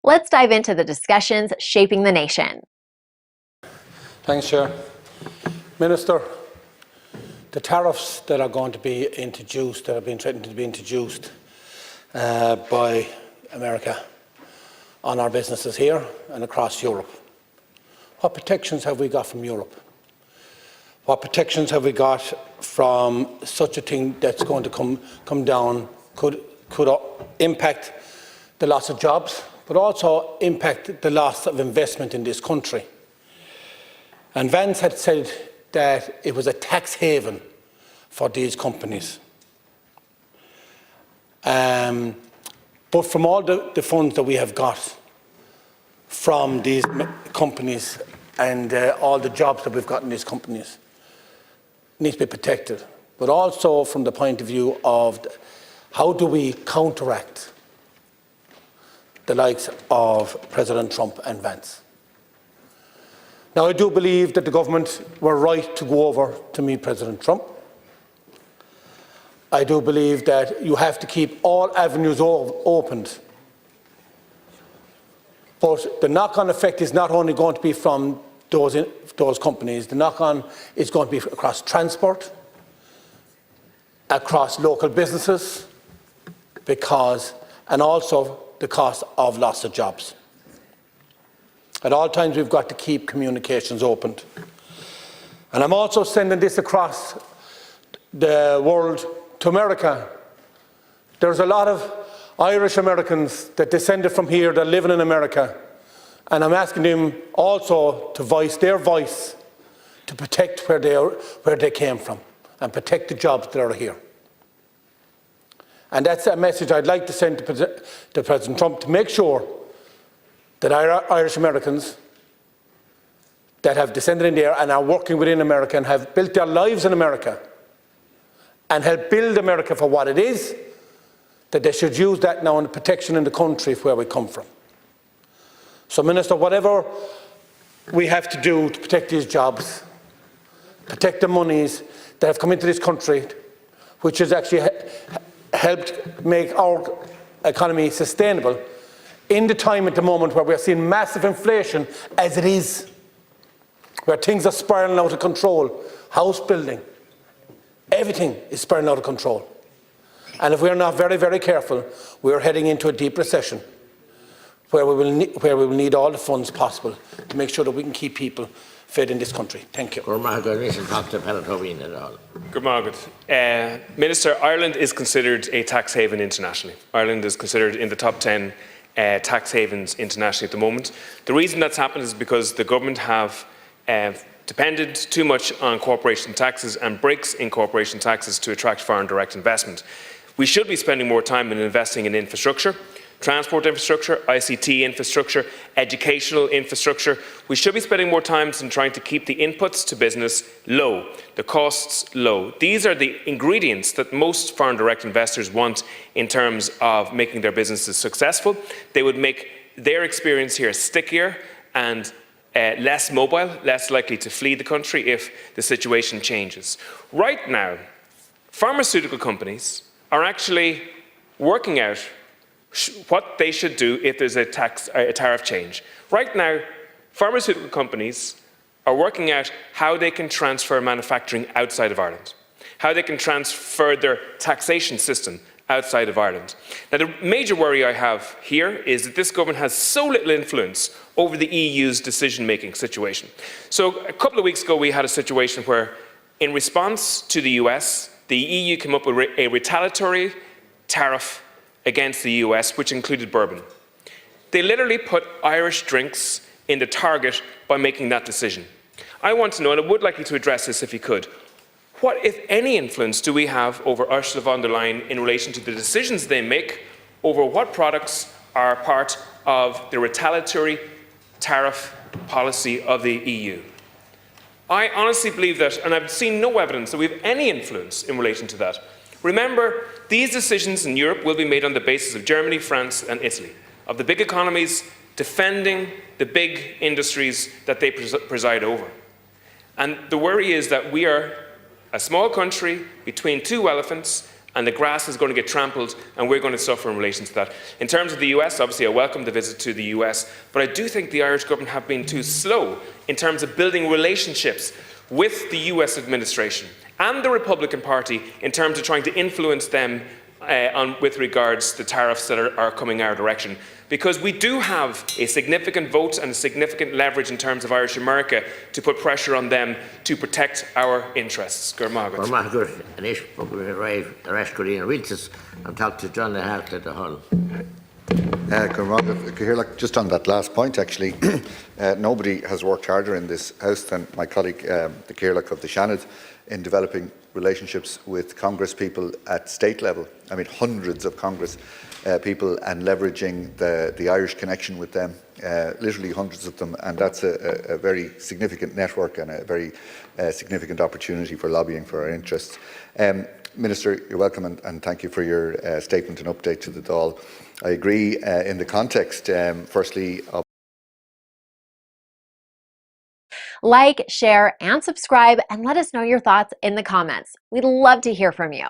Let's dive into the discussions shaping the nation. Thanks, Chair. Minister, the tariffs that are going to be introduced, that have been threatened to be introduced by America on our businesses here and across Europe. What protections have we got from Europe? What protections have we got from such a thing that's going to come down, could impact the loss of jobs, but also impact the loss of investment in this country? And Vance had said that it was a tax haven for these companies. But from all the funds that we have got from these companies and all the jobs that we've got in these companies need to be protected, but also from the point of view of how do we counteract the likes of President Trump and Vance. Now, I do believe that the government were right to go over to meet President Trump. I do believe that you have to keep all avenues opened. But the knock-on effect is not only going to be from those companies, the knock-on is going to be across transport, across local businesses, and also the cost of loss of jobs. At all times, we've got to keep communications opened. And I'm also sending this across the world to America. There's a lot of Irish Americans that descended from here that are living in America. And I'm asking them also to voice their voice to protect where they came from and protect the jobs that are here. And that's a message I'd like to send to President Trump, to make sure that Irish Americans that have descended in there and are working within America and have built their lives in America and help build America for what it is, that they should use that now in protection in the country where we come from. So, Minister, whatever we have to do to protect these jobs, protect the monies that have come into this country, which has actually helped make our economy sustainable, in the time at the moment where we are seeing massive inflation as it is, where things are spiralling out of control, house building, everything is spiraling out of control. And if we're not very, very careful, we're heading into a deep recession where we will need all the funds possible to make sure that we can keep people fed in this country. Thank you. Minister, Ireland is considered a tax haven internationally. Ireland is considered in the top 10 tax havens internationally at the moment. The reason that's happened is because the government have depended too much on corporation taxes and breaks in corporation taxes to attract foreign direct investment. We should be spending more time in investing in infrastructure, transport infrastructure, ICT infrastructure, educational infrastructure. We should be spending more time in trying to keep the inputs to business low, the costs low. These are the ingredients that most foreign direct investors want in terms of making their businesses successful. They would make their experience here stickier and less mobile, less likely to flee the country if the situation changes. Right now, pharmaceutical companies are actually working out what they should do if there's a tariff change. Right now, pharmaceutical companies are working out how they can transfer manufacturing outside of Ireland, how they can transfer their taxation system outside of Ireland. Now, the major worry I have here is that this government has so little influence over the EU's decision-making situation. So a couple of weeks ago, we had a situation where, in response to the US, the EU came up with a retaliatory tariff against the US, which included bourbon. They literally put Irish drinks in the target by making that decision. I want to know, and I would like you to address this if you could, what, if any, influence do we have over Ursula von der Leyen in relation to the decisions they make over what products are part of the retaliatory tariff policy of the EU? I honestly believe that, and I've seen no evidence that we have any influence in relation to that. Remember, these decisions in Europe will be made on the basis of Germany, France and Italy, of the big economies defending the big industries that they preside over. And the worry is that we are a small country between two elephants, and the grass is going to get trampled, and we're going to suffer in relation to that. In terms of the US, obviously I welcome the visit to the US, but I do think the Irish government have been too slow in terms of building relationships with the US administration and the Republican Party in terms of trying to influence them with regards to tariffs that are coming our direction. Because we do have a significant vote and a significant leverage in terms of Irish America to put pressure on them to protect our interests. Gur Margaret. I'm talking to John Hart at the Hull. Just on that last point, actually, nobody has worked harder in this House than my colleague, the Cearlach of the Shannon, in developing relationships with Congress people at state level. I mean, hundreds of Congress people, and leveraging the Irish connection with them, literally hundreds of them, and that's a very significant network and a very significant opportunity for lobbying for our interests. Minister, you're welcome, and thank you for your statement and update to the Dáil. I agree in the context, firstly, of Like, share, and subscribe, and let us know your thoughts in the comments. We'd love to hear from you.